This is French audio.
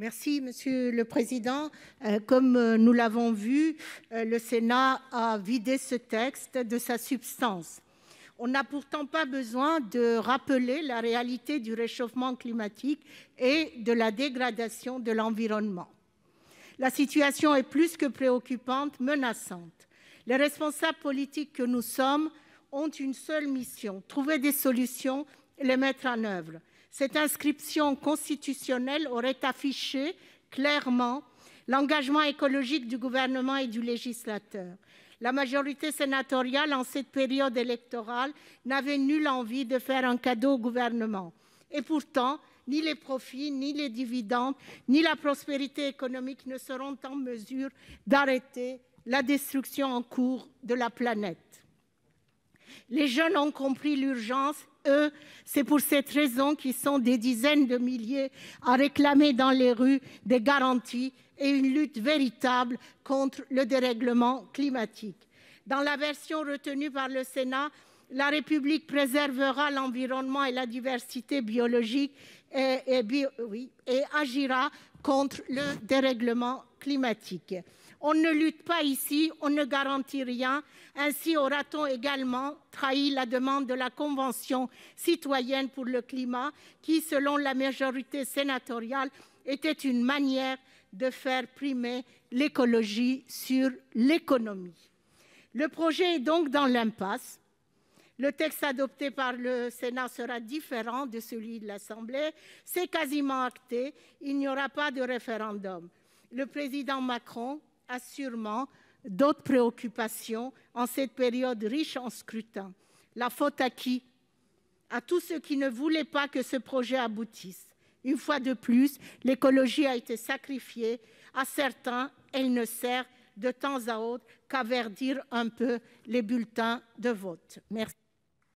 Merci, Monsieur le Président. Comme nous l'avons vu, le Sénat a vidé ce texte de sa substance. On n'a pourtant pas besoin de rappeler la réalité du réchauffement climatique et de la dégradation de l'environnement. La situation est plus que préoccupante, menaçante. Les responsables politiques que nous sommes ont une seule mission, trouver des solutions et les mettre en œuvre. Cette inscription constitutionnelle aurait affiché clairement l'engagement écologique du gouvernement et du législateur. La majorité sénatoriale, en cette période électorale, n'avait nulle envie de faire un cadeau au gouvernement. Et pourtant, ni les profits, ni les dividendes, ni la prospérité économique ne seront en mesure d'arrêter la destruction en cours de la planète. Les jeunes ont compris l'urgence. C'est pour cette raison qu'ils sont des dizaines de milliers à réclamer dans les rues des garanties et une lutte véritable contre le dérèglement climatique. Dans la version retenue par le Sénat, la République préservera l'environnement et la diversité biologique et agira contre le dérèglement climatique. On ne lutte pas ici, on ne garantit rien. Ainsi aura-t-on également trahi la demande de la Convention citoyenne pour le climat qui, selon la majorité sénatoriale, était une manière de faire primer l'écologie sur l'économie. Le projet est donc dans l'impasse. Le texte adopté par le Sénat sera différent de celui de l'Assemblée. C'est quasiment acté, il n'y aura pas de référendum. Le président Macron a sûrement d'autres préoccupations en cette période riche en scrutins. La faute à qui? À tous ceux qui ne voulaient pas que ce projet aboutisse. Une fois de plus, l'écologie a été sacrifiée. À certains, elle ne sert de temps à autre qu'à verdir un peu les bulletins de vote. Merci.